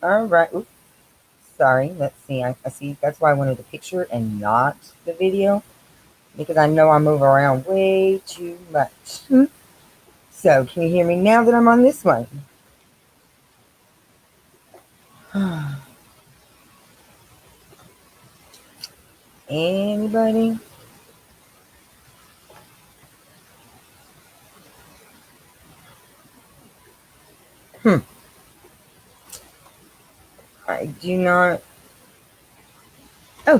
All right. Oops, sorry. Let's see. I see. That's why I wanted the picture and not the video because I know I move around way too much. So, can you hear me now that I'm on this one? Anybody? Hmm. I do not. Oh,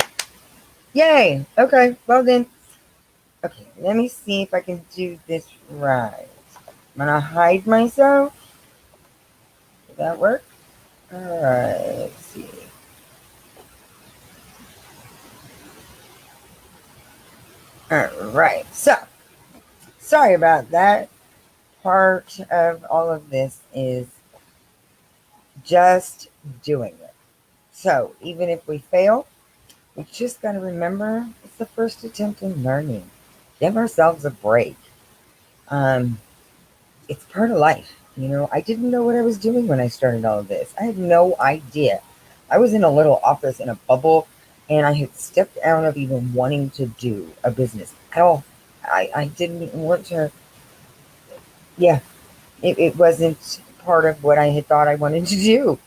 yay. Okay. Well, then. Okay. Let me see if I can do this right. I'm going to hide myself. Does that work? All right. Let's see. All right. So, sorry about that. Part of all of this is just doing it. So, even if we fail, we just got to remember it's the first attempt in learning. Give ourselves a break. Um, it's part of life. I didn't know what I was doing when I started all of this. I had no idea. I was in a little office in a bubble, and I had stepped out of even wanting to do a business at all. I didn't want to, yeah, it wasn't part of what I had thought I wanted to do.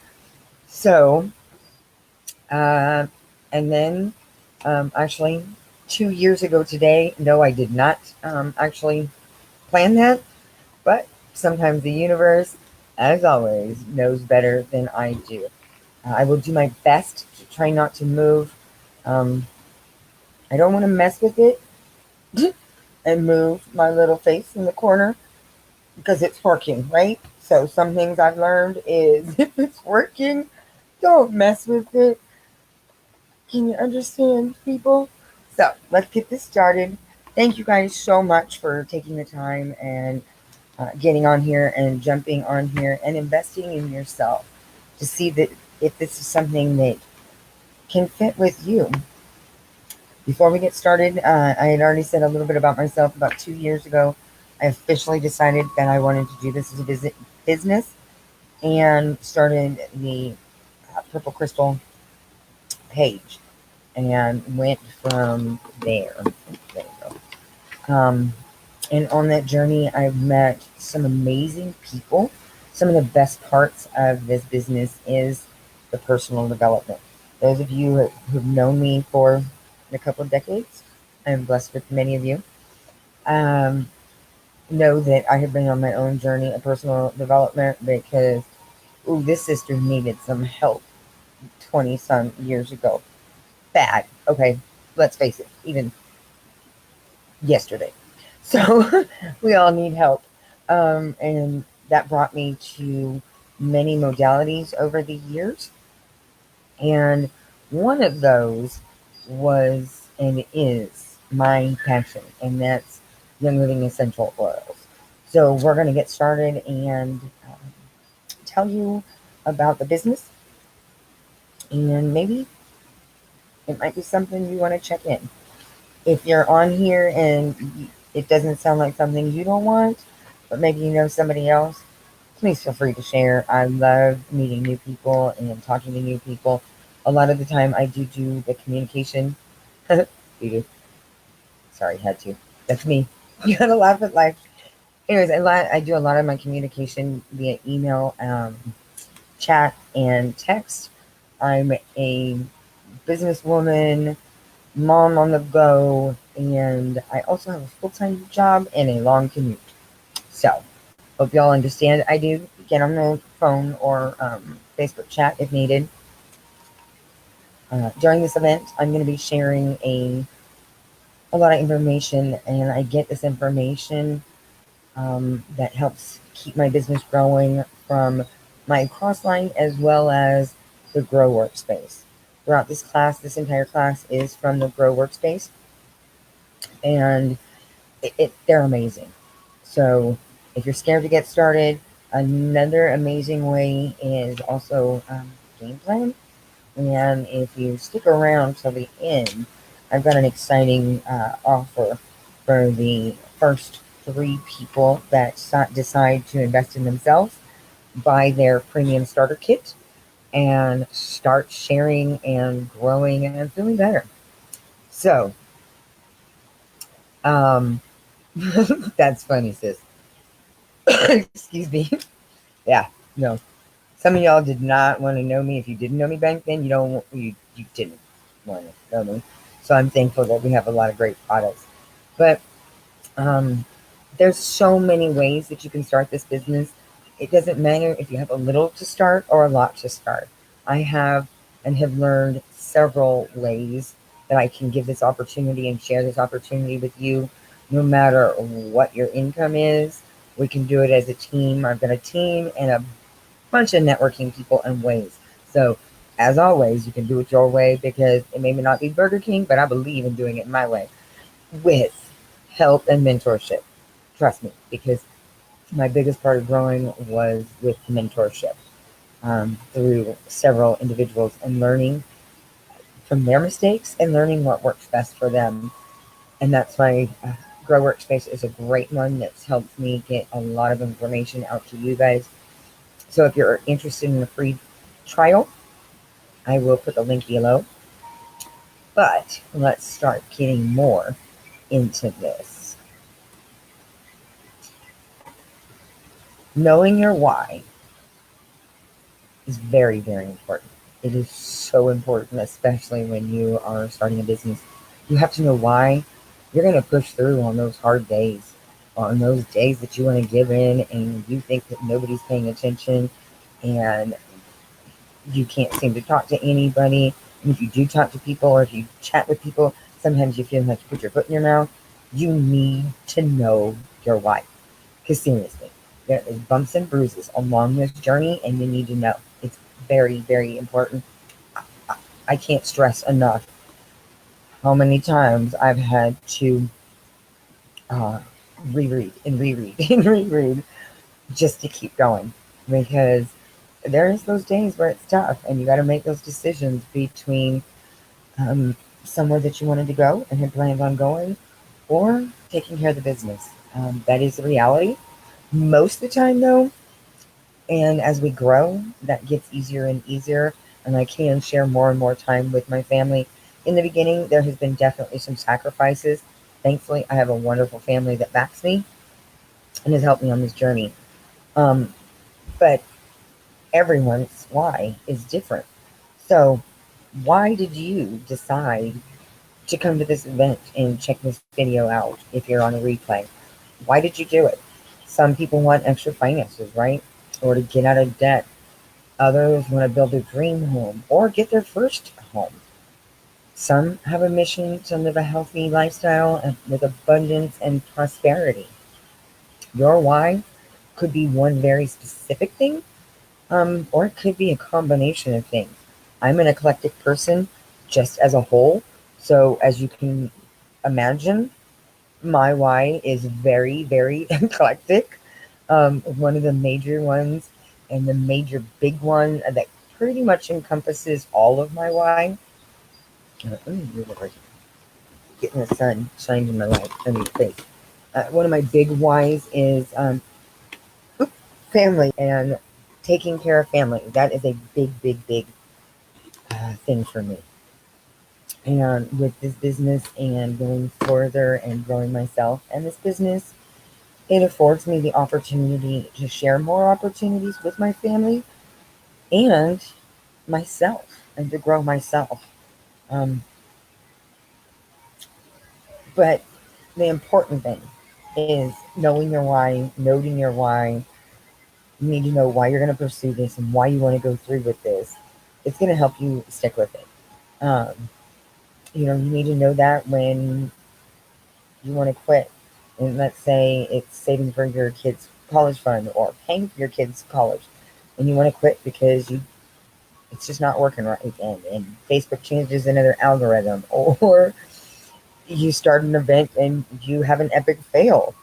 So, uh, and then actually, 2 years ago today, no, I did not actually plan that. But sometimes the universe, as always, knows better than I do. I will do my best to try not to move. Um, I don't want to mess with it and move my little face in the corner because it's working, right? So some things I've learned is if it's working, don't mess with it. Can you understand, people? So let's get this started. Thank you guys so much for taking the time and getting on here and jumping on here and investing in yourself to see that if this is something that can fit with you. Before we get started, I had already said a little bit about myself. About 2 years ago, I officially decided that I wanted to do this as a business and started the Purple Crystal page and went from there. There you go. And on that journey, I've met some amazing people. Some of the best parts of this business is the personal development. Those of you who've known me for a couple of decades, I'm blessed with many of you, um, know that I have been on my own journey of personal development because, ooh, this sister needed some help 20 some years ago. Bad. Okay, let's face it, even yesterday. So we all need help. And that brought me to many modalities over the years. And one of those was and is my passion, and that's Young Living Essential Oils. So we're going to get started and tell you about the business, and maybe it might be something you want to check in. If you're on here and it doesn't sound like something you don't want, but maybe you know somebody else, please feel free to share. I love meeting new people and talking to new people. A lot of the time, I do the communication. You do. Sorry, had to. That's me. You gotta laugh at life. Anyways, I do a lot of my communication via email, chat, and text. I'm a businesswoman, mom on the go, and I also have a full time job and a long commute. So, hope y'all understand. I do get on the phone or Facebook chat if needed. During this event, I'm going to be sharing a lot of information, and I get this information that helps keep my business growing from my crossline as well as the Grow Workspace. Throughout this class, this entire class is from the Grow Workspace, and they're amazing. So if you're scared to get started, another amazing way is also game plan. And if you stick around till the end, I've got an exciting offer for the first three people that decide to invest in themselves, buy their premium starter kit. and start sharing and growing and feeling better. So, um, that's funny, sis. Excuse me. Yeah, no. Some of y'all did not want to know me. If you didn't know me back then, you didn't want to know me. So I'm thankful that we have a lot of great products. But um, there's so many ways that you can start this business. It doesn't matter if you have a little to start or a lot to start. I have and have learned several ways that I can give this opportunity and share this opportunity with you, no matter what your income is. We can do it as a team. I've got a team and a bunch of networking people and ways. So, as always, you can do it your way because it may not be Burger King, but I believe in doing it my way with help and mentorship. Trust me, because my biggest part of growing was with mentorship through several individuals and learning from their mistakes and learning what works best for them. And that's why Grow Workspace is a great one that's helped me get a lot of information out to you guys. So if you're interested in a free trial, I will put the link below. But let's start getting more into this. Knowing your why is very, very important. It is so important, especially when you are starting a business. You have to know why you're going to push through on those hard days, on those days that you want to give in and you think that nobody's paying attention and you can't seem to talk to anybody. And if you do talk to people or if you chat with people, sometimes you feel like you put your foot in your mouth. You need to know your why. Because seriously, there is bumps and bruises along this journey, and you need to know. It's very, very important. I can't stress enough how many times I've had to uh, reread and reread and reread just to keep going. Because there's those days where it's tough, and you got to make those decisions between um, somewhere that you wanted to go and had planned on going, or taking care of the business. That is the reality. Most of the time, though, and as we grow, that gets easier and easier, and I can share more and more time with my family. In the beginning, there has been definitely some sacrifices. Thankfully, I have a wonderful family that backs me and has helped me on this journey. Um, but everyone's why is different. So, why did you decide to come to this event and check this video out if you're on a replay? Why did you do it? Some people want extra finances, right? Or to get out of debt. Others want to build a dream home or get their first home. Some have a mission to live a healthy lifestyle with abundance and prosperity. Your why could be one very specific thing, or it could be a combination of things. I'm an eclectic person just as a whole. So, as you can imagine, my why is very, very eclectic. One of the major ones and the major big one that pretty much encompasses all of my why. Let me move over here. Getting the sun shined in my light. I mean, face. One of my big whys is family and taking care of family. That is a big, big, big thing for me. And with this business and going further and growing myself and this business, it affords me the opportunity to share more opportunities with my family and myself and to grow myself. Um, but the important thing is knowing your why, noting your why. You need to know why you're going to pursue this and why you want to go through with this. It's going to help you stick with it. Um, you need to know that when you want to quit. And let's say it's saving for your kids' college fund or paying for your kids' college, and you want to quit because it's just not working right, and Facebook changes another algorithm, or you start an event and you have an epic fail.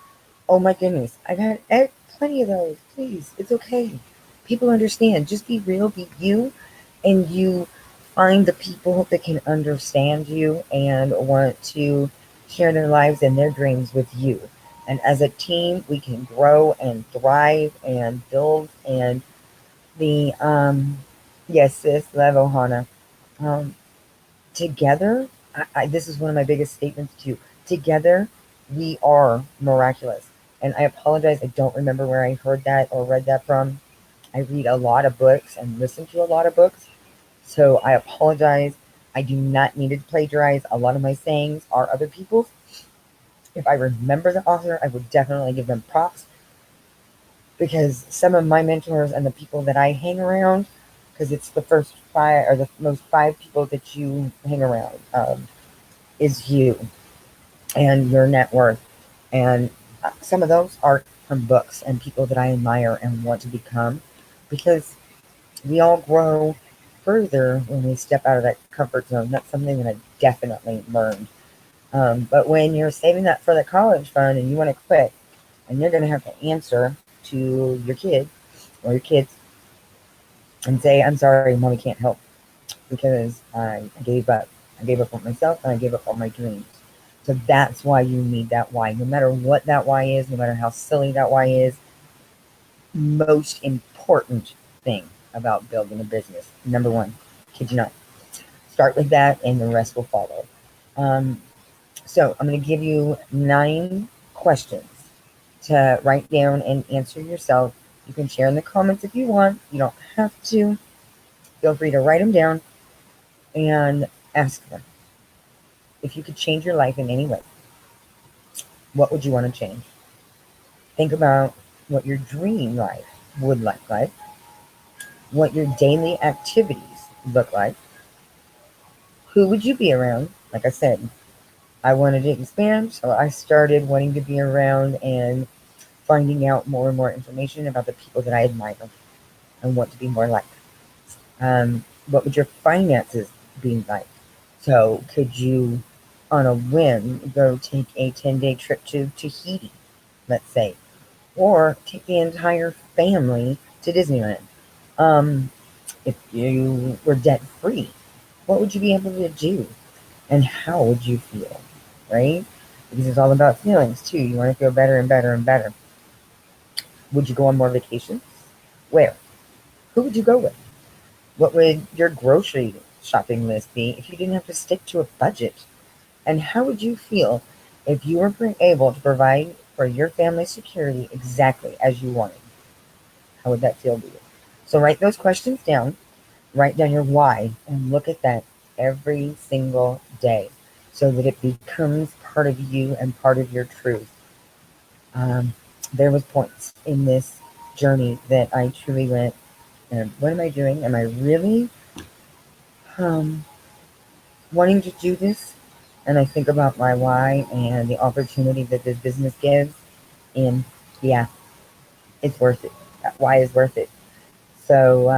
Oh my goodness, I've had plenty of those. Please, it's okay. People understand. Just be real, be you, and you find the people that can understand you and want to share their lives and their dreams with you. And as a team, we can grow and thrive and build. And the Yes, sis, love Ohana. Um, Together, this is one of my biggest statements to you. Together, we are miraculous. And I apologize, I don't remember where I heard that or read that from. I read a lot of books and listen to a lot of books. So I apologize. I do not need to plagiarize. A lot of my sayings are other people's. If I remember the author, I would definitely give them props because some of my mentors and the people that I hang around, because it's the first five or the most five people that you hang around, is you and your net worth. And some of those are from books and people that I admire and want to become because we all grow further when we step out of that comfort zone. That's something that I definitely learned. But when you're saving that for the college fund and you want to quit, and you're going to have to answer to your kid or your kids and say, I'm sorry, mommy can't help because I gave up. I gave up on myself and I gave up on my dreams. So that's why you need that why. No matter what that why is, no matter how silly that why is, most important thing about building a business. Number one, kid you not. Start with that and the rest will follow. Um, so I'm going to give you 9 questions to write down and answer yourself. You can share in the comments if you want. You don't have to. Feel free to write them down and ask them. If you could change your life in any way, what would you want to change? Think about what your dream life would look like, what your daily activities look like, who would you be around? Like I said, I wanted to expand, so I started wanting to be around and finding out more and more information about the people that I admire and want to be more like. What would your finances be like? So, could you, on a whim, go take a 10-day trip to Tahiti, let's say, or take the entire family to Disneyland? Um, if you were debt free, what would you be able to do? And how would you feel? Right? Because it's all about feelings too. You want to feel better and better and better. Would you go on more vacations? Where? Who would you go with? What would your grocery shopping list be if you didn't have to stick to a budget? And how would you feel if you were able to provide for your family's security exactly as you wanted? How would that feel to you? So write those questions down, write down your why, and look at that every single day so that it becomes part of you and part of your truth. Um, there was points in this journey that I truly went, what am I doing? Am I really um, wanting to do this? And I think about my why and the opportunity that this business gives. And yeah, it's worth it. That why is worth it. So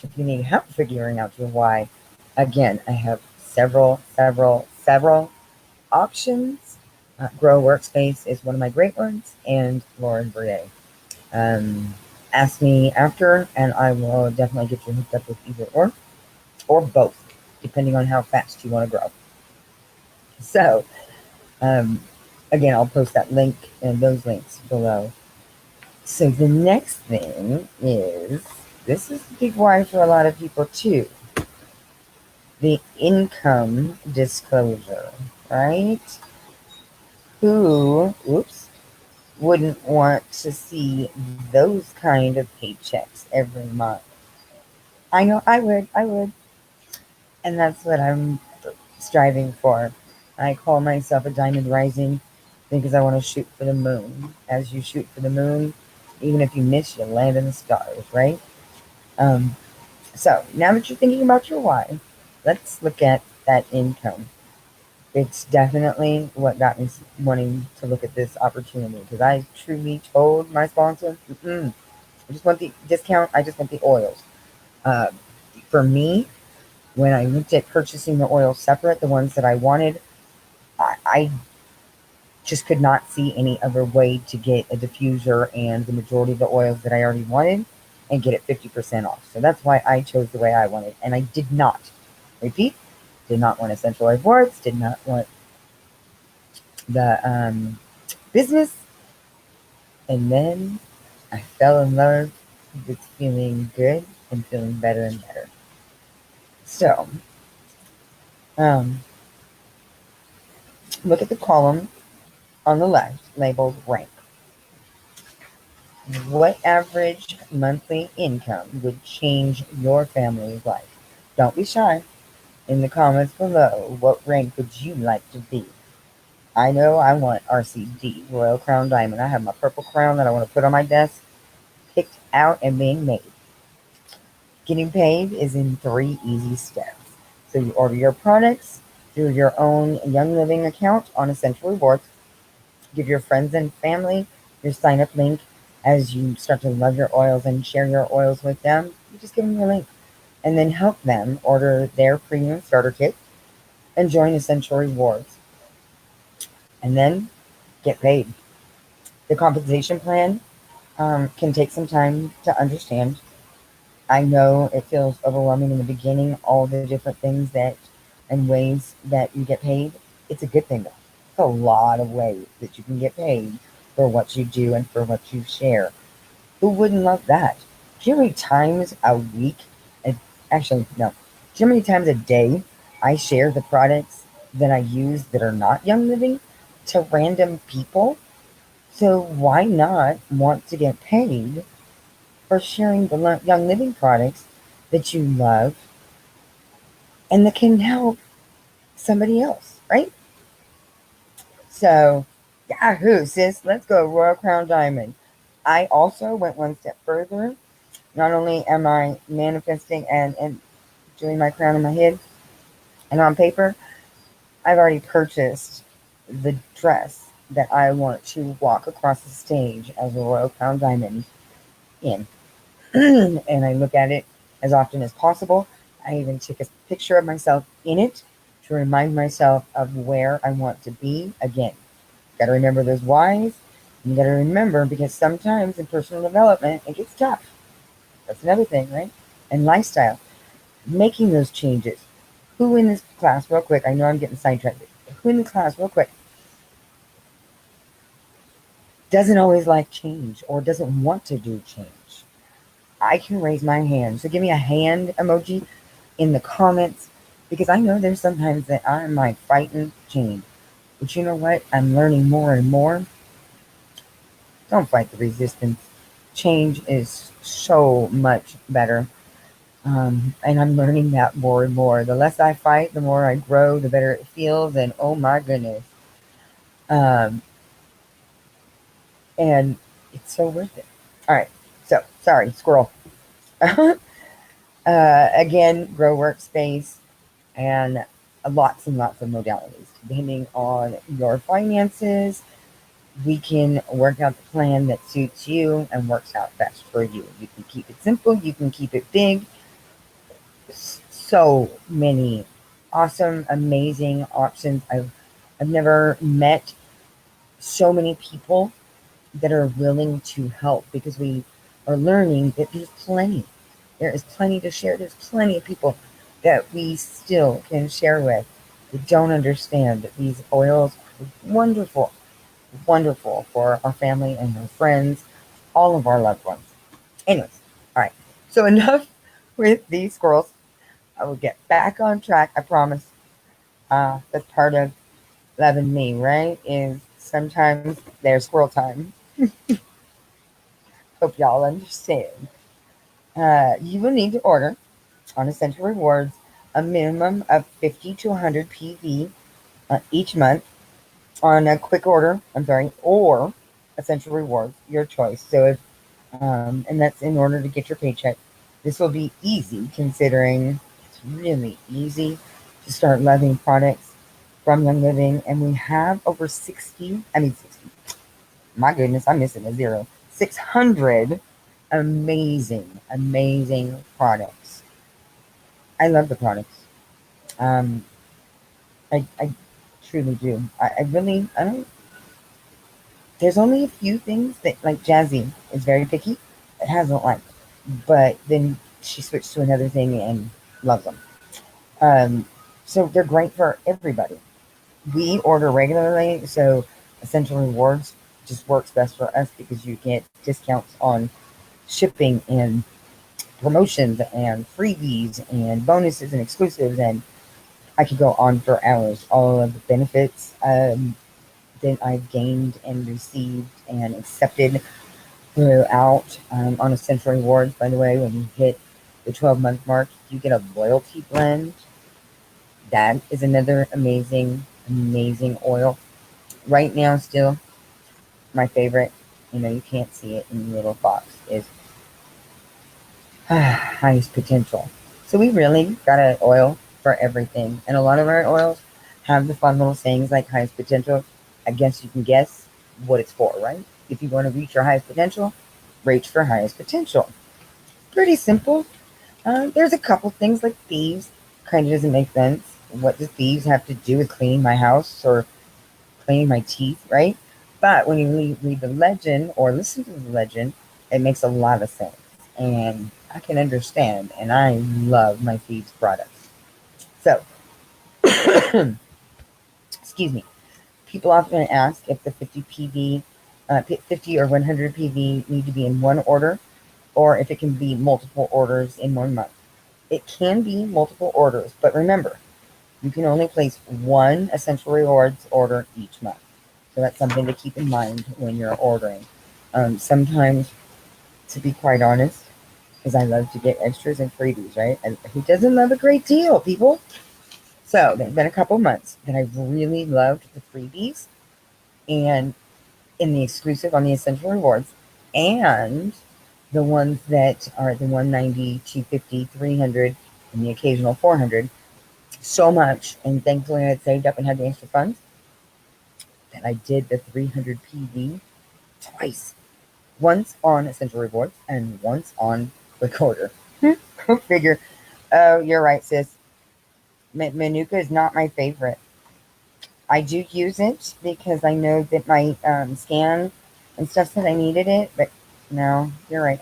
if you need help figuring out your why, again, I have several options. Grow Workspace is one of my great ones, and Lauren Brie. Um, Ask me after, and I will definitely get you hooked up with either or both, depending on how fast you want to grow. So, um, again, I'll post that link and those links below. So the next thing is this is the big why for a lot of people too. The income disclosure, right? Who, oops, wouldn't want to see those kind of paychecks every month? I know I would. And that's what I'm striving for. I call myself a diamond rising because I want to shoot for the moon. As you shoot for the moon, even if you miss, you land in the stars, right? Um, so now that you're thinking about your why, let's look at that income. It's definitely what got me wanting to look at this opportunity because I truly told my sponsor, I just want the discount. I just want the oils. Uh, for me, when I looked at purchasing the oils separate, the ones that I wanted, I just could not see any other way to get a diffuser and the majority of the oils that I already wanted and get it 50% off. So that's why I chose the way I wanted. And I did not, repeat, did not want essential oil boards, did not want the business. And then I fell in love with feeling good and feeling better and better. So, um, look at the column on the left labeled rank. What average monthly income would change your family's life? Don't be shy. In the comments below, what rank would you like to be? I know I want RCD, Royal Crown Diamond. I have my purple crown that I want to put on my desk, picked out and being made. Getting paid is in 3 easy steps. So you order your products through your own Young Living account on Essential Rewards. Give your friends and family your sign up link as you start to love your oils and share your oils with them. You just give them your link and then help them order their premium starter kit and join Essential Rewards. And then get paid. The compensation plan can take some time to understand. I know it feels overwhelming in the beginning, all the different things that and ways that you get paid. It's a good thing though. It's a lot of ways that you can get paid for what you do and for what you share. Who wouldn't love that? Do you know how many times a week, actually, no, do you know how many times a day I share the products that I use that are not Young Living to random people? So why not want to get paid for sharing the Young Living products that you love and that can help somebody else, right? So, yahoo, sis, let's go Royal Crown Diamond. I also went one step further. Not only am I manifesting and doing my crown in my head and on paper, I've already purchased the dress that I want to walk across the stage as a Royal Crown Diamond in. And I look at it as often as possible. I even take a picture of myself in it to remind myself of where I want to be again. Got to remember those whys. You got to remember because sometimes in personal development it gets tough. That's another thing, right? And lifestyle, making those changes. Who in this class, real quick? I know I'm getting sidetracked. Who in the class, real quick, doesn't always like change or doesn't want to do change? I can raise my hand. So give me a hand emoji in the comments because I know there's sometimes that I might fighting change. But you know what? I'm learning more and more. Don't fight the resistance. Change is so much better. And I'm learning that more and more. The less I fight, the more I grow, the better it feels. And oh my goodness. Um, and it's so worth it. All right. So, sorry, squirrel. Again, grow workspace and lots and lots of modalities. Depending on your finances, we can work out the plan that suits you and works out best for you. You can keep it simple, you can keep it big. So many awesome, amazing options. I've never met so many people that are willing to help because we are learning that there's plenty. There is plenty to share. There's plenty of people that we still can share with that don't understand that these oils are wonderful, wonderful for our family and our friends, all of our loved ones. Anyways, all right. So enough with these squirrels. I will get back on track. I promise. That's part of loving me, right? Is sometimes there's squirrel time. Hope y'all understand. You will need to order on Essential Rewards a minimum of 50 to 100 PV each month on a quick order. I'm sorry, or Essential Rewards, your choice. So, and that's in order to get your paycheck. This will be easy considering it's really easy to start loving products from Young Living, and we have over 60. I mean, 60. My goodness, I'm missing a zero. 600 amazing, amazing products. I love the products. Um, I truly do. I really, I don't, there's only a few things that, like Jazzy is very picky, hasn't liked, but then she switched to another thing and loves them. Um, so they're great for everybody. We order regularly, so Essential Rewards just works best for us because you get discounts on shipping and promotions and freebies and bonuses and exclusives, and I could go on for hours. All of the benefits that I've gained and received and accepted throughout on Essential Rewards. By the way, when you hit the 12-month mark, you get a loyalty blend. That is another amazing, amazing oil. Right now, still my favorite, you can't see it in the little box, is highest potential. So we really got an oil for everything. And a lot of our oils have the fun little sayings like highest potential. I guess you can guess what it's for, right? If you want to reach your highest potential, reach for highest potential. Pretty simple. There's a couple things like thieves. Kind of doesn't make sense. What does thieves have to do with cleaning my house or cleaning my teeth, right? But when you read the legend or listen to the legend, it makes a lot of sense. And I can understand, and I love my Thieves products. So, excuse me. People often ask if the 50 PV, 50 or 100 PV need to be in one order, or if it can be multiple orders in 1 month. It can be multiple orders, but remember, you can only place one Essential Rewards order each month. So that's something to keep in mind when you're ordering. Sometimes, to be quite honest, because I love to get extras and freebies, right? And who doesn't love a great deal, people? So there's been a couple months that I've really loved the freebies and in the exclusive on the Essential Rewards and the ones that are the 190, 250, 300, and the occasional 400 so much. And thankfully, I had saved up and had the extra funds that I did the 300 PV twice. Once on Essential Rewards and once on Quick Order. Go figure. Oh, you're right, sis. Manuka is not my favorite. I do use it because I know that my scan and stuff said I needed it, but no, you're right.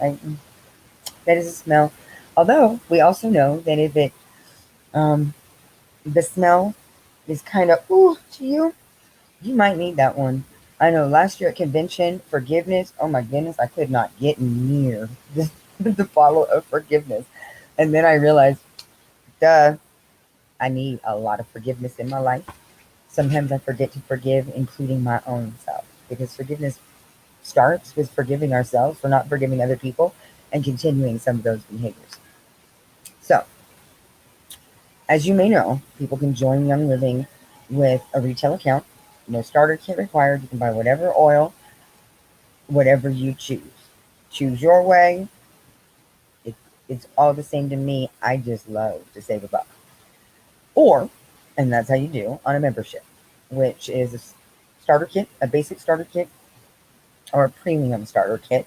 That is a smell. Although we also know that if it um, the smell is kind of ooh to you, you might need that one. I know last year at convention, forgiveness. Oh my goodness, I could not get near the bottle of forgiveness, and then I realized, duh, I need a lot of forgiveness in my life. Sometimes I forget to forgive, including my own self, because forgiveness starts with forgiving ourselves for not forgiving other people and continuing some of those behaviors. So, as you may know, people can join Young Living with a retail account. No starter kit required. You can buy whatever oil, whatever you choose. Choose your way. It, it's all the same to me. I just love to save a buck. Or, and that's how you do on a membership, which is a starter kit, a basic starter kit, or a premium starter kit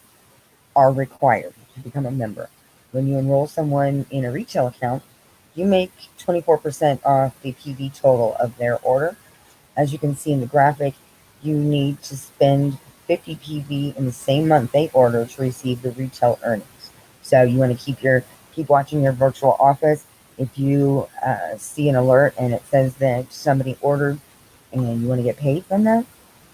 are required to become a member. When you enroll someone in a retail account, you make 24% off the PV total of their order. As you can see in the graphic, you need to spend 50 PV in the same month they order to receive the retail earnings. So you want to keep watching your virtual office. If you see an alert and it says that somebody ordered and you want to get paid from that,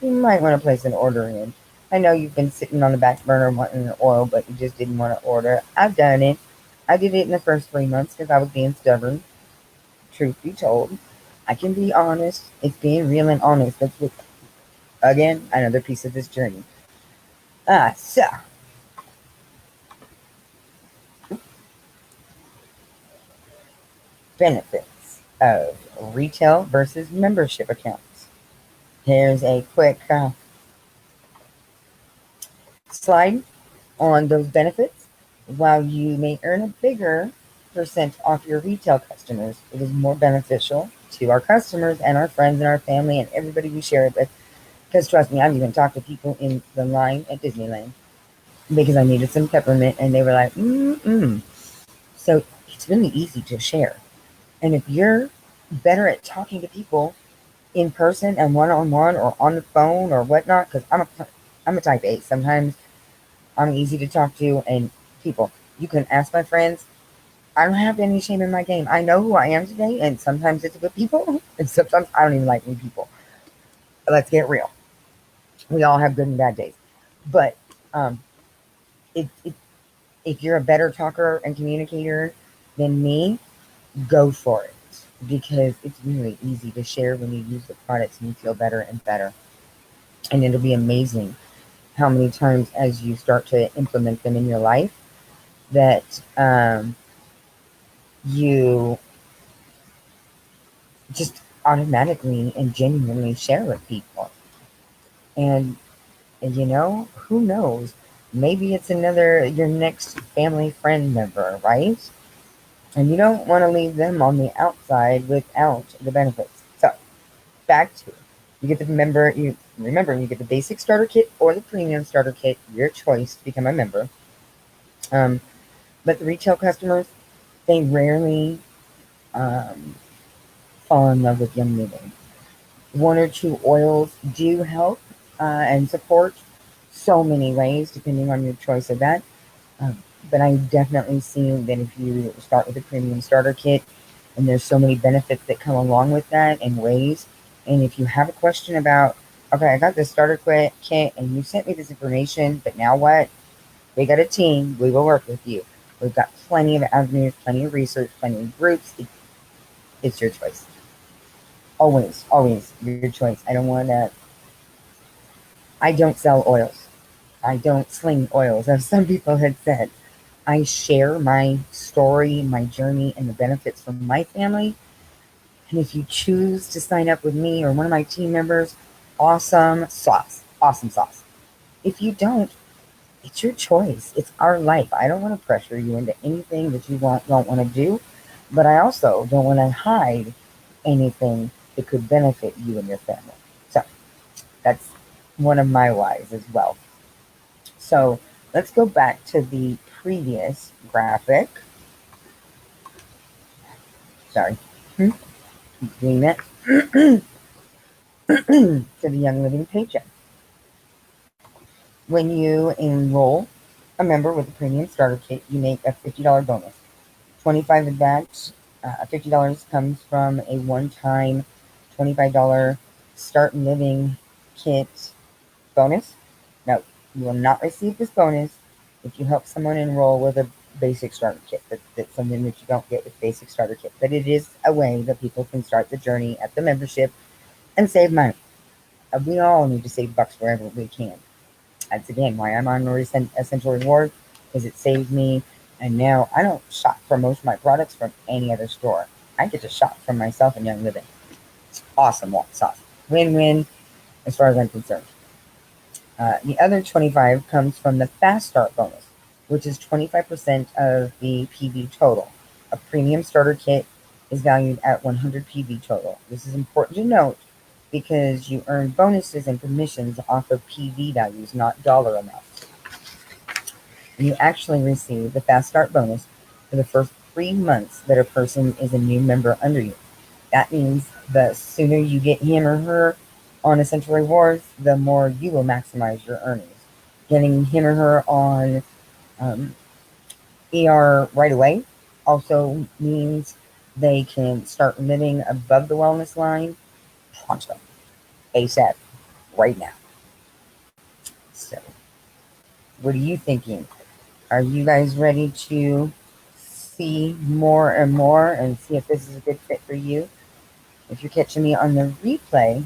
you might want to place an order in. I know you've been sitting on the back burner wanting an oil, but you just didn't want to order. I've done it. I did it in the first 3 months because I was being stubborn. Truth be told, I can be honest. It's being real and honest. That's what, again, another piece of this journey. So benefits of retail versus membership accounts. Here's a quick slide on those benefits. While you may earn a bigger percent off your retail customers, it is more beneficial to our customers and our friends and our family and everybody we share it with. Because trust me, I've even talked to people in the line at Disneyland because I needed some peppermint and they were like, mm-mm. So it's really easy to share. And if you're better at talking to people in person and one-on-one or on the phone or whatnot, because I'm a type A. Sometimes I'm easy to talk to, and people, you can ask my friends. I don't have any shame in my game. I know who I am today, and sometimes it's good people, and sometimes I don't even like new people. Let's get real. We all have good and bad days, but um, it If you're a better talker and communicator than me, go for it, because it's really easy to share when you use the products and you feel better and better. And it'll be amazing how many times as you start to implement them in your life that you just automatically and genuinely share with people. And who knows? Maybe it's your next family friend member, right? And you don't want to leave them on the outside without the benefits. So, back to it. You remember, you get the basic starter kit or the premium starter kit, your choice to become a member. But the retail customers, they rarely um, fall in love with Young Living. One or two oils do help and support so many ways, depending on your choice of that. But I definitely see that if you start with a premium starter kit, and there's so many benefits that come along with that and ways. And if you have a question about, okay, I got this starter kit and you sent me this information, but now what? We got a team. We will work with you. We've got plenty of avenues, plenty of research, plenty of groups. It's your choice. Always, always your choice. I don't sell oils. I don't sling oils, as some people had said. I share my story, my journey, and the benefits from my family. And if you choose to sign up with me or one of my team members, awesome sauce. Awesome sauce. If you don't, it's your choice. It's our life. I don't want to pressure you into anything that you don't want to do, but I also don't want to hide anything that could benefit you and your family. So that's one of my whys as well. So let's go back to the previous graphic. Sorry. Doing that. To the Young Living paycheck. When you enroll a member with a premium starter kit, you make a $50 bonus. 25 of that, $50 comes from a one-time $25 Start Living Kit bonus. Now, you will not receive this bonus if you help someone enroll with a basic starter kit. That's something that you don't get with basic starter kit. But it is a way that people can start the journey at the membership and save money. We all need to save bucks wherever we can. That's again why I'm on Essential Rewards, because it saves me. And now I don't shop for most of my products from any other store. I get to shop from myself and Young Living. It's awesome sauce. Win-win as far as I'm concerned. The other 25 comes from the Fast Start bonus, which is 25% of the PV total. A premium starter kit is valued at 100 PV total. This is important to note because you earn bonuses and commissions off of PV values, not dollar amounts. And you actually receive the Fast Start bonus for the first 3 months that a person is a new member under you. That means the sooner you get him or her on Essential Rewards, the more you will maximize your earnings. Getting him or her on ER right away also means they can start living above the wellness line pronto, ASAP, right now. So, what are you thinking? Are you guys ready to see more and more and see if this is a good fit for you? If you're catching me on the replay,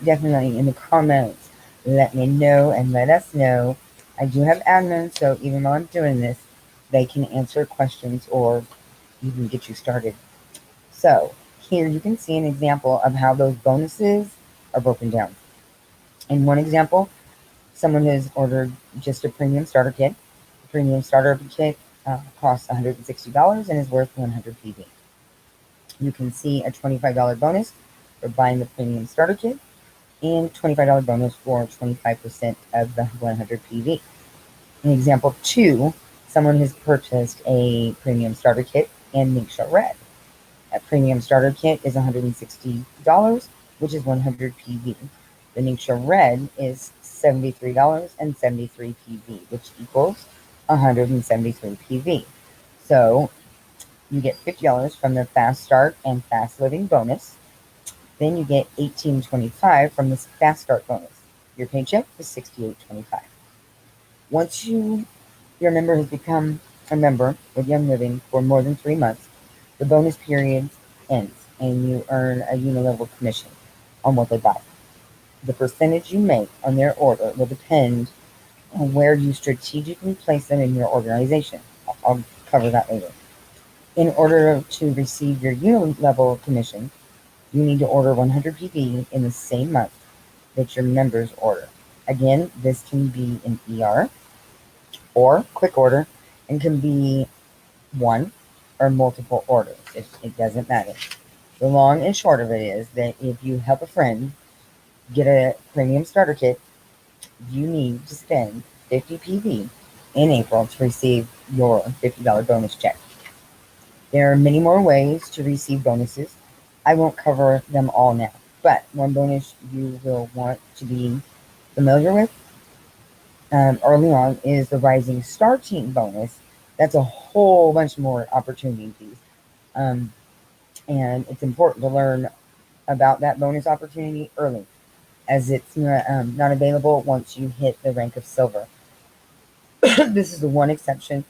definitely in the comments, let me know and let us know. I do have admins, so even while I'm doing this, they can answer questions or even get you started. So here you can see an example of how those bonuses are broken down. In one example, someone has ordered just a premium starter kit. The premium starter kit costs $160 and is worth 100 PV. You can see a $25 bonus for buying the premium starter kit and $25 bonus for 25% of the 100 PV. In example 2, someone has purchased a premium starter kit and Ningxia Red. A premium starter kit is $160, which is 100 PV. The Ningxia Red is $73.73 PV, which equals 173 PV. So you get $50 from the Fast Start and Fast Living bonus. Then you get $18.25 from this Fast Start bonus. Your paycheck is $68.25. Once you Your member has become a member with Young Living for more than 3 months, the bonus period ends and you earn a unilevel commission on what they buy. The percentage you make on their order will depend on where you strategically place them in your organization. I'll cover that later. In order to receive your unilevel commission, you need to order 100 PV in the same month that your members order. Again, this can be an ER or quick order and can be one or multiple orders. It doesn't matter. The long and short of it is that if you help a friend get a premium starter kit, you need to spend 50 PV in April to receive your $50 bonus check. There are many more ways to receive bonuses. I won't cover them all now, but one bonus you will want to be familiar with early on is the Rising Star Team bonus. That's a whole bunch more opportunities. Um, and it's important to learn about that bonus opportunity early, as it's not available once you hit the rank of silver. This is the one exception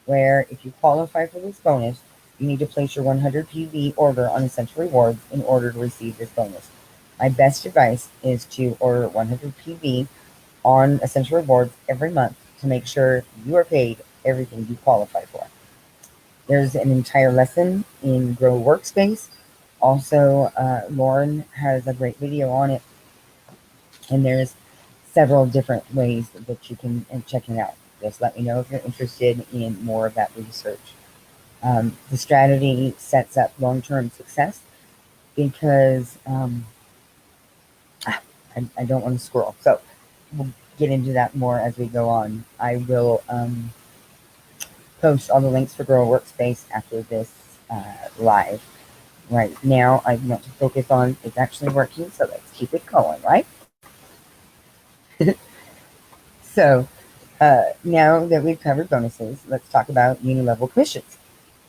where if you qualify for this bonus, you need to place your 100 PV order on Essential Rewards in order to receive this bonus. My best advice is to order 100 PV on Essential Rewards every month to make sure you are paid everything you qualify for. There's an entire lesson in Grow Workspace. Also, Lauren has a great video on it, and there's several different ways that you can check it out. Just let me know if you're interested in more of that research. The strategy sets up long-term success because I don't want to scroll. So we'll get into that more as we go on. I will post all the links for Grow Workspace after this live. Right now, I want to focus on it's actually working, so let's keep it going, right? So now that we've covered bonuses, let's talk about unilevel commissions.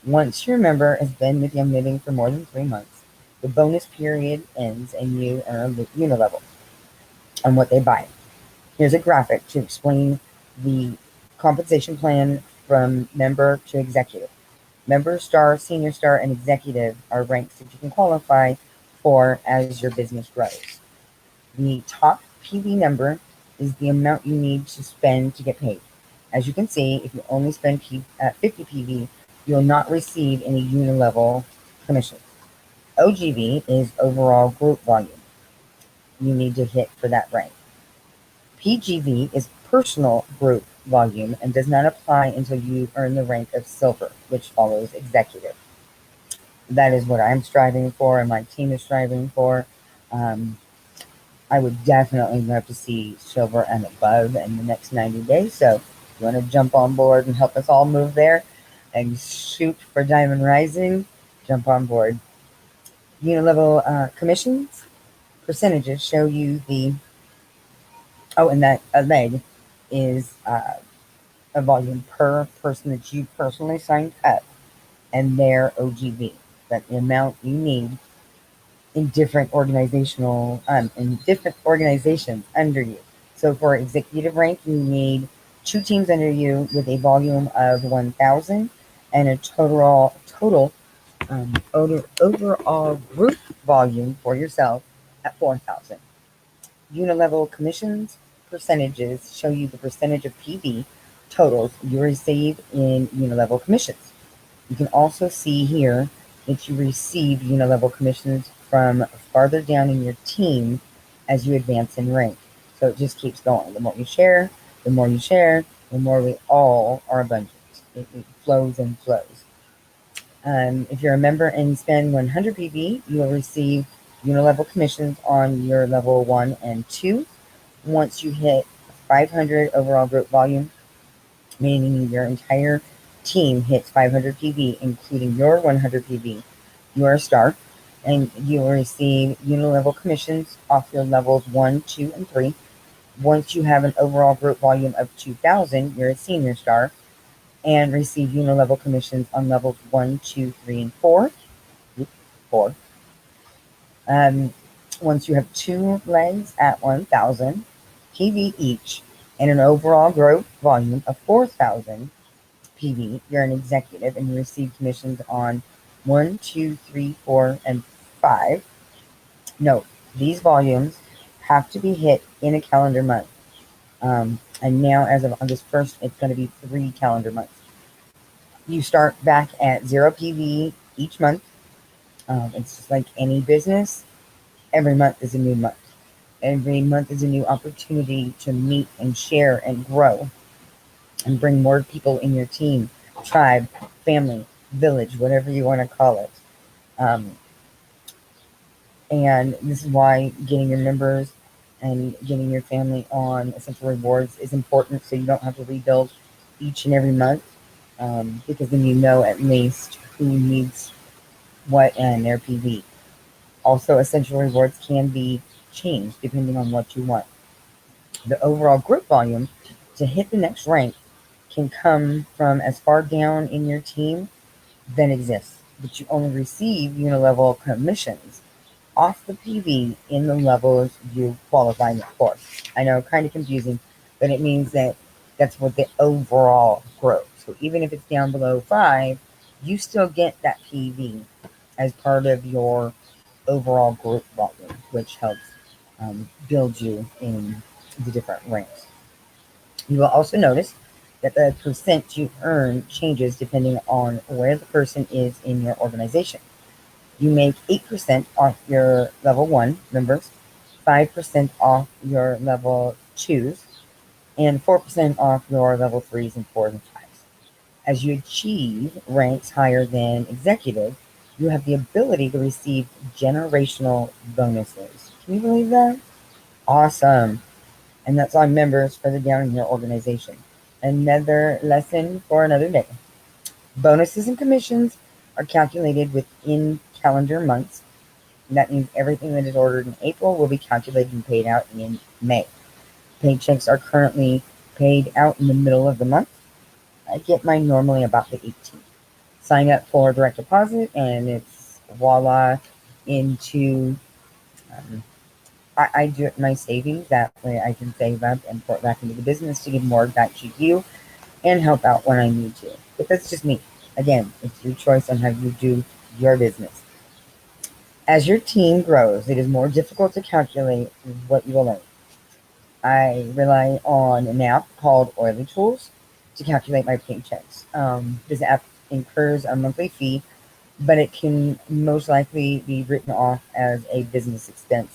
Once your member has been with Young Living for more than 3 months, the bonus period ends and you earn the unilevel on what they buy. Here's a graphic to explain the compensation plan from member to executive. Member, star, senior star, and executive are ranks that you can qualify for as your business grows. The top PV number is the amount you need to spend to get paid. As you can see, if you only spend 50 PV, you'll not receive any unilevel commission. OGV is overall group volume you need to hit for that rank. PGV is personal group volume and does not apply until you earn the rank of silver, which follows executive. That is what I'm striving for and my team is striving for. I would definitely love to see silver and above in the next 90 days. So if you want to jump on board and help us all move there and shoot for Diamond Rising, jump on board. Unilevel commissions percentages show you the, and that a leg is a volume per person that you personally signed up and their OGV. That the amount you need in different organizations under you. So for executive rank, you need 2 teams under you with a volume of 1,000 and a total overall group volume for yourself at 4,000. Unilevel commissions percentages show you the percentage of PV totals you receive in unilevel commissions. You can also see here that you receive unilevel commissions from farther down in your team as you advance in rank. So it just keeps going. The more you share, the more we all are abundant. It flows and flows. If you're a member and spend 100 PV, you will receive unilevel commissions on your level 1 and 2. Once you hit 500 overall group volume, meaning your entire team hits 500 PV, including your 100 PV, you are a star, and you will receive unilevel commissions off your levels 1, 2, and 3. Once you have an overall group volume of 2,000, you're a senior star, and receive unilevel commissions on levels 1, 2, 3, and 4. Four. Once you have 2 legs at 1,000 PV each, and an overall growth volume of 4,000 PV, you're an executive and you receive commissions on 1, 2, 3, 4, and 5. Note, these volumes have to be hit in a calendar month. And now, as of August 1st, it's going to be 3 calendar months. You start back at 0 PV each month. It's just like any business. Every month is a new month. Every month is a new opportunity to meet and share and grow and bring more people in your team, tribe, family, village, whatever you want to call it. Um, and this is why getting your members and getting your family on Essential Rewards is important, so you don't have to rebuild each and every month, because then you know at least who needs what and their PV. Also, Essential Rewards can be changed depending on what you want. The overall group volume to hit the next rank can come from as far down in your team than exists, but you only receive unilevel commissions off the PV in the levels you qualify for. I know, kind of confusing, but it means that that's what the overall growth. So even if it's down below 5, you still get that PV as part of your overall group volume, which helps build you in the different ranks. You will also notice that the percent you earn changes depending on where the person is in your organization. You make 8% off your level 1 members, 5% off your level 2s, and 4% off your level 3s and 4s and 5s. As you achieve ranks higher than executive, you have the ability to receive generational bonuses. Can you believe that? Awesome. And that's on members further down in your organization. Another lesson for another day. Bonuses and commissions are calculated within calendar months. And that means everything that is ordered in April will be calculated and paid out in May. Paychecks are currently paid out in the middle of the month. I get mine normally about the 18th. Sign up for direct deposit, and it's voila into. I do it in my savings. That way I can save up and pour it back into the business to give more back to you and help out when I need to. But that's just me. Again, it's your choice on how you do your business. As your team grows, it is more difficult to calculate what you will earn. I rely on an app called Oily Tools to calculate my paychecks. This app incurs a monthly fee, but it can most likely be written off as a business expense.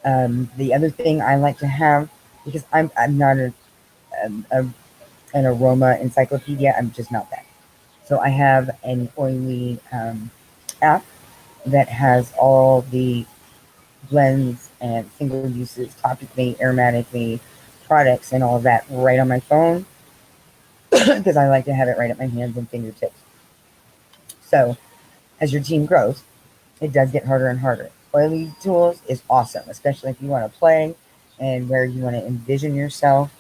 The other thing I like to have, because I'm not a an aroma encyclopedia, I'm just not that. So I have an Oily app that has all the blends and single uses, topically, aromatically, products, and all of that right on my phone because I like to have it right at my hands and fingertips. So as your team grows, it does get harder and harder. Oily Tools is awesome, especially if you want to play and where you want to envision yourself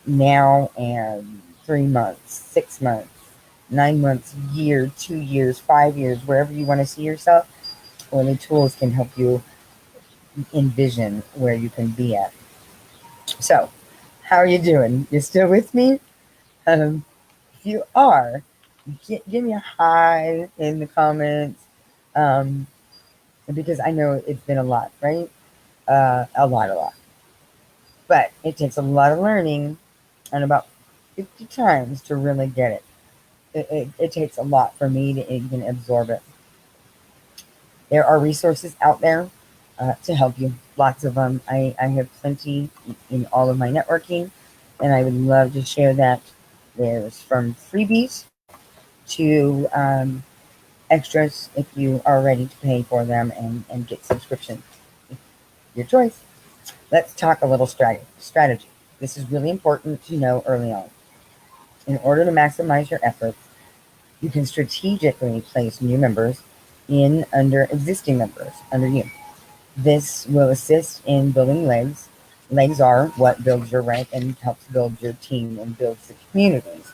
now and 3 months, 6 months, 9 months, year, 2 years, 5 years, wherever you want to see yourself. Oily Tools can help you envision where you can be at. So, how are you doing? You still with me? Um, if you are, give me a hi in the comments, um, because I know it's been a lot, right? A lot. But it takes a lot of learning and about 50 times to really get it. It takes a lot for me to even absorb it. There are resources out there to help you, lots of them. I have plenty in all of my networking, and I would love to share that. There's from freebies to extras if you are ready to pay for them and get subscriptions. Your choice. Let's talk a little strategy. This is really important to know early on. In order to maximize your efforts, you can strategically place new members in under existing members under you. This will assist in building legs. Legs are what builds your rank and helps build your team and builds the communities.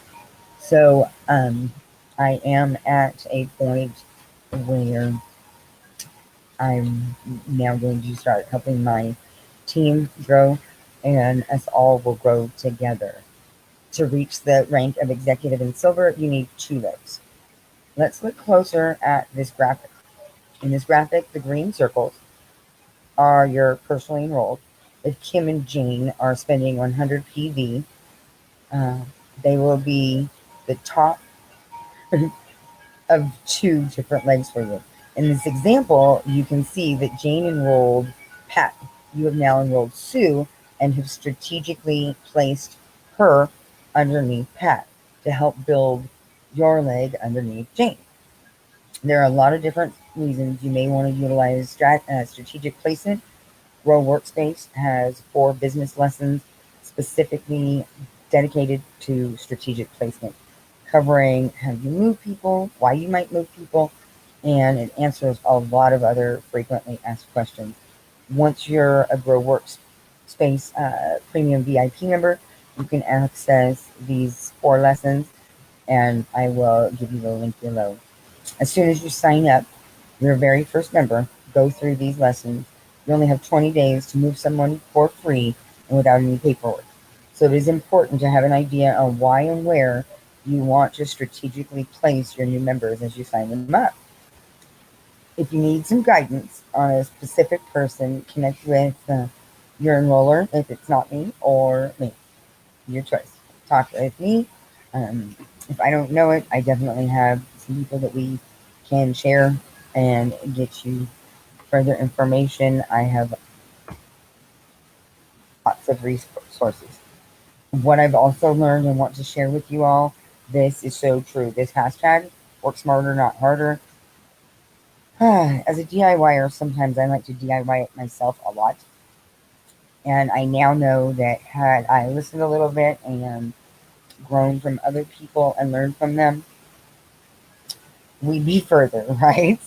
So I am at a point where I'm now going to start helping my team grow. and us all will grow together. To reach the rank of executive in silver, you need 2 legs. Let's look closer at this graphic. In this graphic, the green circles are your personally enrolled. If Kim and Jane are spending 100 PV, uh, they will be the top of 2 different legs for you. In this example, you can see that Jane enrolled Pat. You have now enrolled Sue and have strategically placed her underneath Pat to help build your leg underneath Jane. There are a lot of different reasons you may want to utilize strategic placement. Grow Workspace has 4 business lessons specifically dedicated to strategic placement, covering how you move people, why you might move people, and it answers a lot of other frequently asked questions. Once you're a Grow Workspace Premium VIP member, you can access these 4 lessons, and I will give you the link below. As soon as you sign up, your very first member, go through these lessons. You only have 20 days to move someone for free and without any paperwork. So it is important to have an idea on why and where you want to strategically place your new members as you sign them up. If you need some guidance on a specific person, connect with your enroller if it's not me or me. Your choice. Talk with me. If I don't know it, I definitely have some people that we can share and get you further information. I have lots of resources. What I've also learned and want to share with you all, this is so true. This hashtag, work smarter, not harder. As a DIYer, sometimes I like to DIY it myself a lot. And I now know that had I listened a little bit and grown from other people and learned from them, we'd be further, right?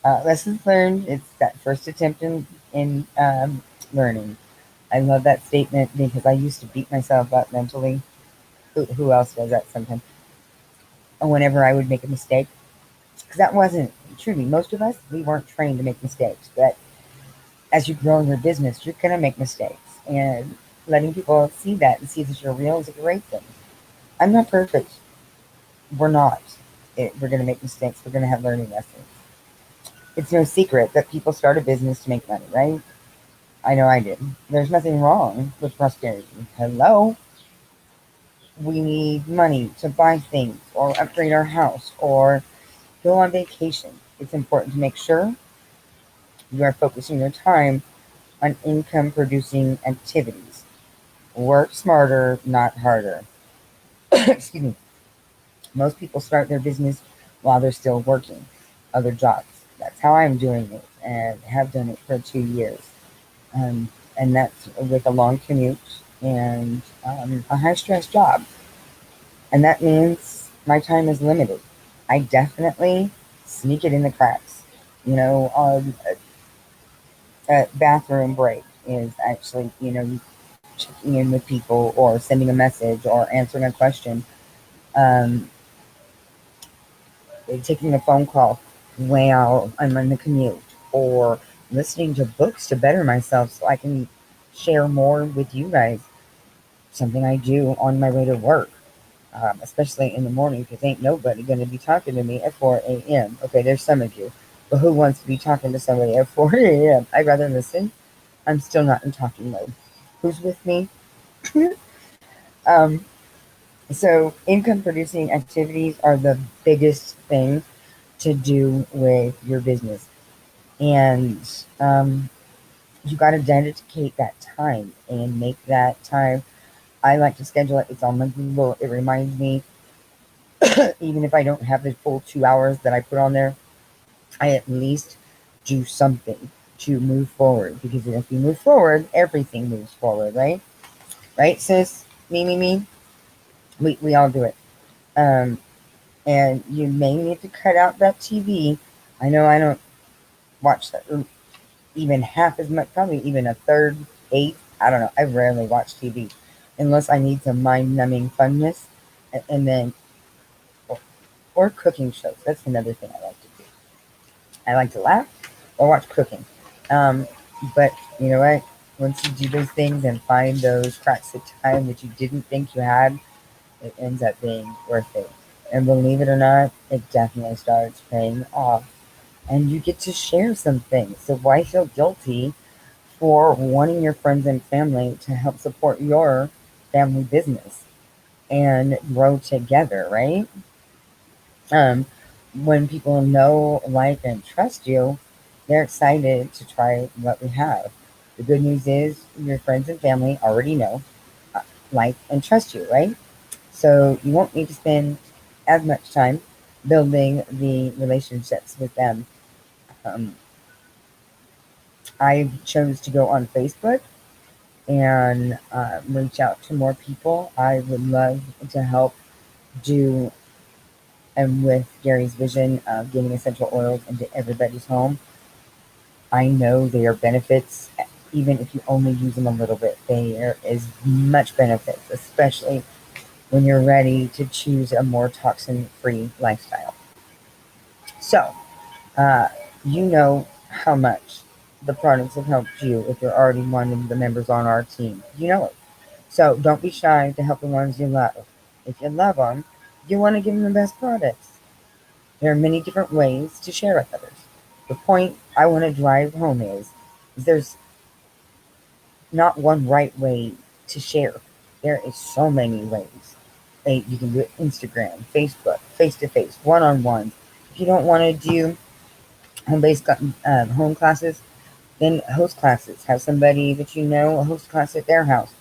Lessons learned, it's that first attempt in learning. I love that statement because I used to beat myself up mentally. Who else does that sometimes? Whenever I would make a mistake. Because that wasn't truly, most of us, we weren't trained to make mistakes. But as you grow in your business, you're going to make mistakes. And letting people see that and see that you're real is a great thing. I'm not perfect. We're not. We're going to make mistakes. We're going to have learning lessons. It's no secret that people start a business to make money, right? I know I did. There's nothing wrong with prosperity. Hello? We need money to buy things or upgrade our house or go on vacation. It's important to make sure you are focusing your time on income producing activities. Work smarter, not harder. Excuse me. Most people start their business while they're still working other jobs. That's how I'm doing it and have done it for 2 years. And that's with a long commute and a high stress job. And that means my time is limited. I definitely sneak it in the cracks. A bathroom break is actually, checking in with people or sending a message or answering a question, um, taking a phone call while I'm on the commute, or listening to books to better myself so I can share more with you guys. Something I do on my way to work, especially in the morning, because ain't nobody going to be talking to me at 4 a.m. Okay, there's some of you, but who wants to be talking to somebody at 4 a.m.? I'd rather listen. I'm still not in talking mode. Who's with me? um, so, income producing activities are the biggest thing to do with your business. And you got to dedicate that time and make that time. I like to schedule it. It's on my Google. It reminds me, even if I don't have the full 2 hours that I put on there, I at least do something to move forward. Because if you move forward, everything moves forward, right? Right, sis? Me. We all do it. Um, and you may need to cut out that TV. I know I don't watch that even half as much, probably even a third, eighth. I don't know. I rarely watch TV unless I need some mind numbing funness. And then, or cooking shows. That's another thing I like to do. I like to laugh or watch cooking. Um, but you know what? Once you do those things and find those cracks of time that you didn't think you had, it ends up being worth it. And believe it or not, it definitely starts paying off. And you get to share some things. So why feel guilty for wanting your friends and family to help support your family business and grow together, right? Um, when people know, like, and trust you, they're excited to try what we have. The good news is your friends and family already know, uh, like, and trust you, right? So you won't need to spend as much time building the relationships with them. Um, I chose to go on Facebook and reach out to more people. I would love to help do, and with Gary's vision of getting essential oils into everybody's home, I know there are benefits, even if you only use them a little bit. There is much benefits, especially when you're ready to choose a more toxin free lifestyle. So, uh, you know how much the products have helped you if you're already one of the members on our team. You know it. So don't be shy to help the ones you love. If you love them, you want to give them the best products. There are many different ways to share with others. The point I want to drive home is there's not one right way to share. There is so many ways. You can do it Instagram, Facebook, face to face, one on ones. If you don't want to do home based home classes, then host classes. Have somebody that you know host class at their house.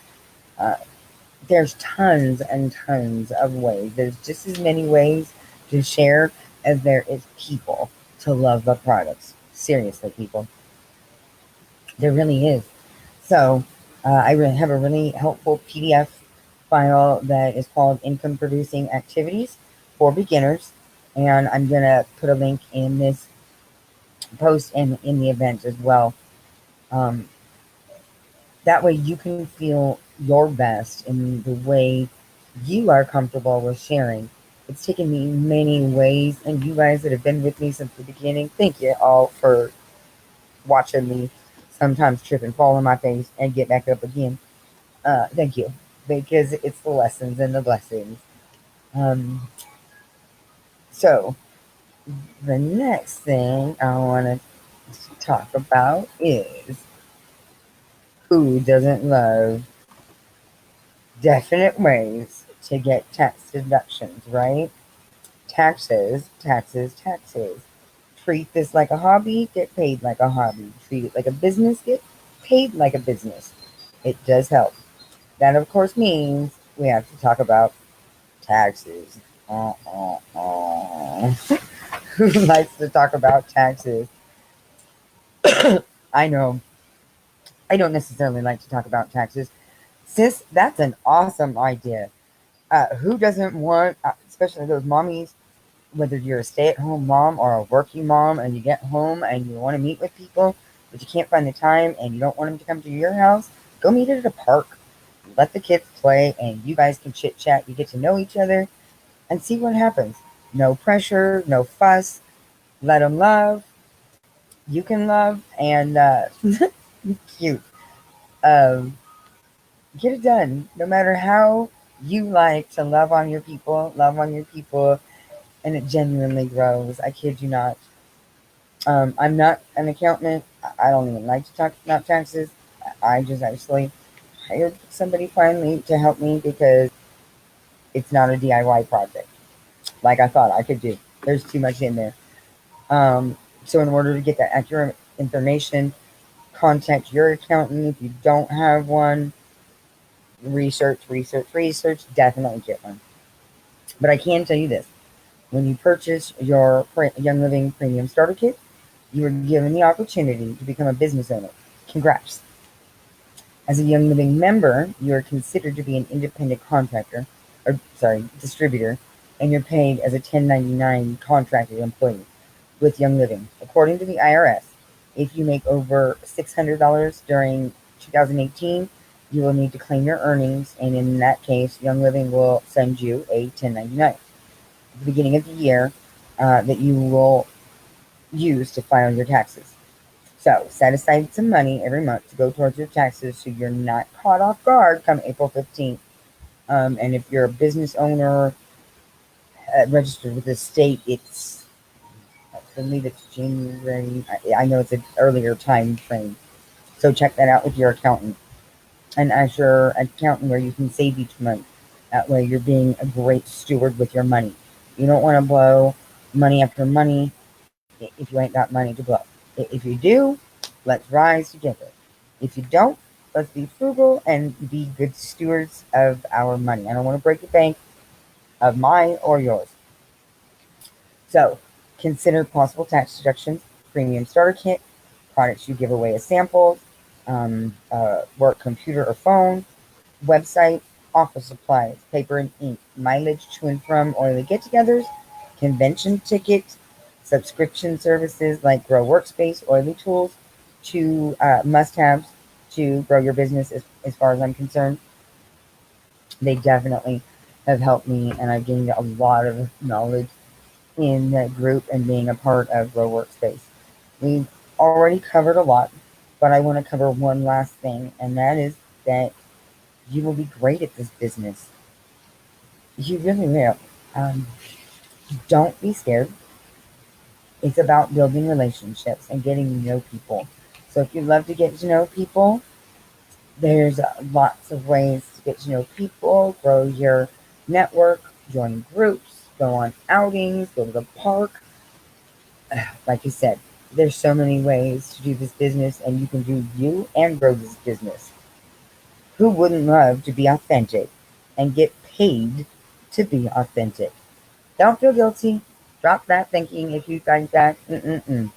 Uh, there's tons and tons of ways. There's just as many ways to share as there is people to love the products. Seriously, people, there really is. So, have a really helpful PDF file that is called Income Producing Activities for Beginners. And I'm going to put a link in this post and in the event as well. Um, that way you can feel your best in the way you are comfortable with sharing. It's taken me many ways, and you guys that have been with me since the beginning, thank you all for watching me sometimes trip and fall on my face and get back up again. Thank you, because it's the lessons and the blessings. Um, so, the next thing I want to talk about is who doesn't love definite ways to get tax deductions, right? Taxes, taxes, taxes. Treat this like a hobby, get paid like a hobby. Treat it like a business, get paid like a business. It does help. That, of course, means we have to talk about taxes. Who likes to talk about taxes? I know I don't necessarily like to talk about taxes. Sis, that's an awesome idea. Who doesn't want, especially those mommies, whether you're a stay-at-home mom or a working mom and you get home and you want to meet with people, but you can't find the time and you don't want them to come to your house, go meet at a park. Let the kids play and you guys can chit chat. You get to know each other and see what happens. No pressure, no fuss. Let them love. You can love and cute. Um, get it done. No matter how you like to love on your people, and it genuinely grows. I kid you not. I'm not an accountant. I don't even like to talk about taxes. I just actually hired somebody finally to help me because it's not a DIY project like I thought I could do. There's too much in there. So in order to get that accurate information, contact your accountant. If you don't have one, research, research, research. Definitely get one. But I can tell you this: when you purchase your Young Living Premium Starter Kit, you are given the opportunity to become a business owner. Congrats. As a Young Living member, you are considered to be an independent contractor, or sorry, distributor, and you're paid as a 1099 contracted employee with Young Living. According to the IRS, if you make over $600 during 2018, you will need to claim your earnings, and in that case, Young Living will send you a 1099 at the beginning of the year that you will use to file your taxes. So set aside some money every month to go towards your taxes so you're not caught off guard come April 15th. And if you're a business owner registered with the state, I believe it's January. I know it's an earlier time frame. So check that out with your accountant and ask your accountant where you can save each month. That way you're being a great steward with your money. You don't want to blow money after money if you ain't got money to blow. If you do, let's rise together. If you don't, let's be frugal and be good stewards of our money. I don't want to break the bank of mine or yours. So consider possible tax deductions, premium starter kit, products you give away as samples, work computer or phone, website, office supplies, paper and ink, mileage to and from oily get-togethers, convention tickets, subscription services like Grow Workspace, oily tools, to must-haves to grow your business as far as I'm concerned. They definitely have helped me, and I've gained a lot of knowledge in that group and being a part of Grow Workspace. We've already covered a lot, but I want to cover one last thing, and that is that you will be great at this business. You really will. Um, don't be scared. It's about building relationships and getting to know people. So if you love to get to know people, there's lots of ways to get to know people, grow your network, join groups, go on outings, go to the park. Like you said, there's so many ways to do this business, and you can do you and grow this business. Who wouldn't love to be authentic and get paid to be authentic? Don't feel guilty. Drop that thinking if you think that. Mm-mm-mm.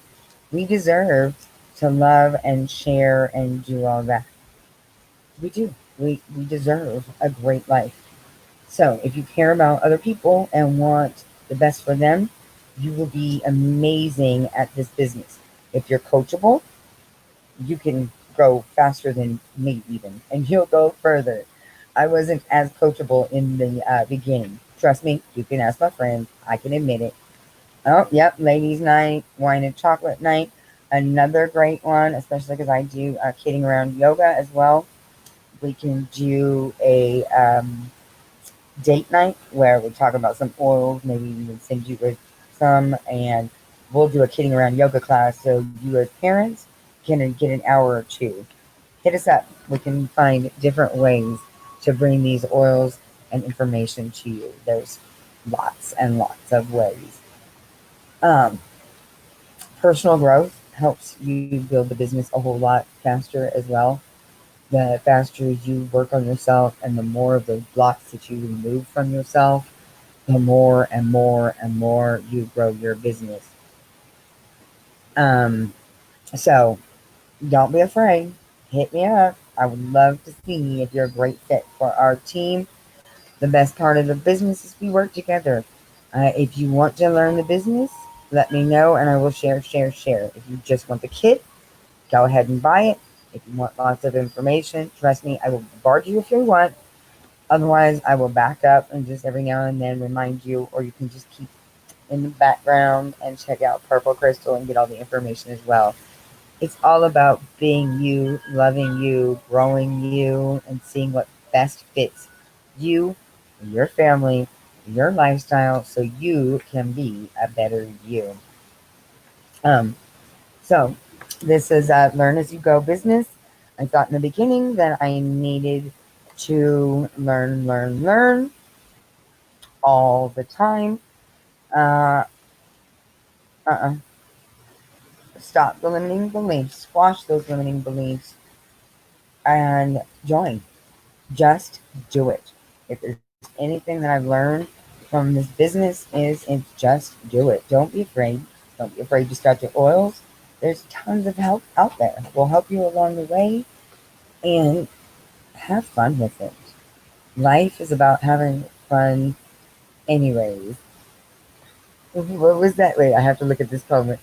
We deserve to love and share and do all that. We do. We deserve a great life. So if you care about other people and want the best for them, you will be amazing at this business. If you're coachable, you can grow faster than me even, and you'll go further. I wasn't as coachable in the beginning. Trust me, you can ask my friends. I can admit it. Oh, yep, ladies' night, wine and chocolate night. Another great one, especially because I do kidding around yoga as well. We can do a date night where we talk about some oils, maybe even send you with some, and we'll do a kidding around yoga class so you as parents can get an hour or two. Hit us up. We can find different ways to bring these oils and information to you. There's lots and lots of ways. Um, Personal growth helps you build the business a whole lot faster as well. The faster you work on yourself and the more of those blocks that you remove from yourself, the more and more and more you grow your business. Um, so don't be afraid. Hit me up. I would love to see if you're a great fit for our team. The best part of the business is we work together. If you want to learn the business, let me know and I will share. If you just want the kit, go ahead and buy it. If you want lots of information, trust me, I will bombard you if you want. Otherwise, I will back up and just every now and then remind you, or you can just keep in the background and check out Purple Crystal and get all the information as well. It's all about being you, loving you, growing you, and seeing what best fits you, your family, your lifestyle, so you can be a better you. Um, so this is a learn as you go business. I thought in the beginning that I needed to learn all the time. Uh, uh-uh. Stop the limiting beliefs, squash those limiting beliefs, and join. Just do it. If there's anything that I've learned from this business it's just do it. Don't be afraid. Don't be afraid to start your oils. There's tons of help out there. We'll help you along the way and have fun with it. Life is about having fun anyways. What was that? Wait, I have to look at this comment.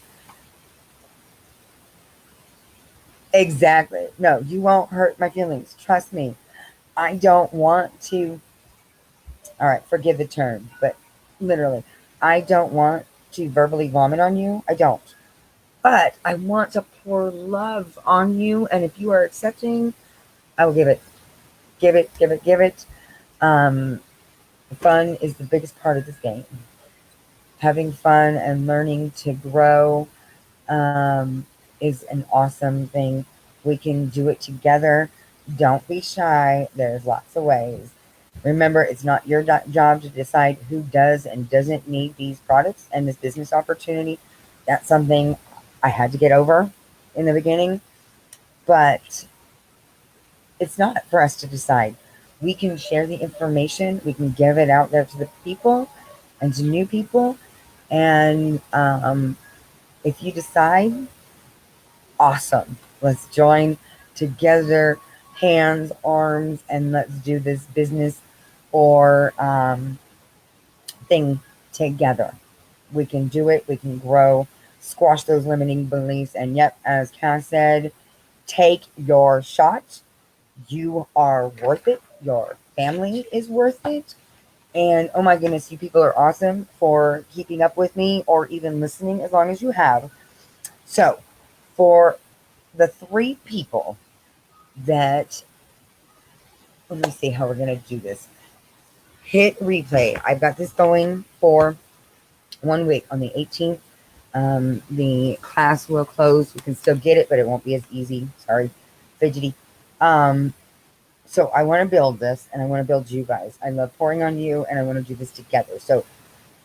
Exactly. No, you won't hurt my feelings. Trust me. I don't want to, all right, forgive the term, but literally, I don't want to verbally vomit on you. I don't. But I want to pour love on you. And if you are accepting, I will give it. Give it, give it, give it. Um, Fun is the biggest part of this game. Having fun and learning to grow is an awesome thing. We can do it together. Don't be shy. There's lots of ways. Remember, it's not your job to decide who does and doesn't need these products and this business opportunity. That's something I had to get over in the beginning, but it's not for us to decide. We can share the information, we can give it out there to the people and to new people. And if you decide, awesome. Let's join together, hands, arms, and let's do this business or thing together. We can do it, we can grow, squash those limiting beliefs. And yep, as Cass said, take your shot. You are worth it. Your family is worth it. And oh my goodness, you people are awesome for keeping up with me or even listening as long as you have. So, for the three people that, let me see how we're going to do this. Hit replay. I've got this going for 1 week on the 18th. The class will close. You can still get it, but it won't be as easy. Sorry, fidgety. Um, So I want to build this and I want to build you guys. I love pouring on you and I want to do this together. So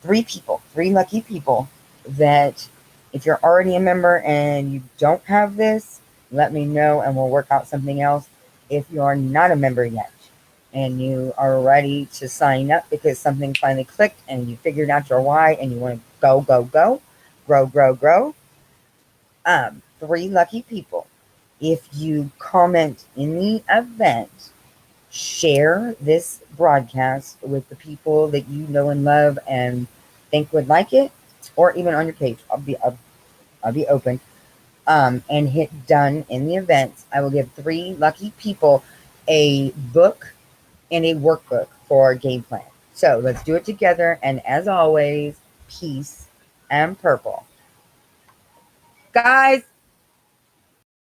three people, three lucky people that if you're already a member and you don't have this, let me know and we'll work out something else. If you are not a member yet and you are ready to sign up because something finally clicked and you figured out your why and you want to go, go, go, grow, grow, grow, three lucky people. If you comment in the event, share this broadcast with the people that you know and love and think would like it, or even on your page. I'll be open. And hit done in the events. I will give three lucky people a book and a workbook for our game plan. So let's do it together. And as always, peace and purple. Guys,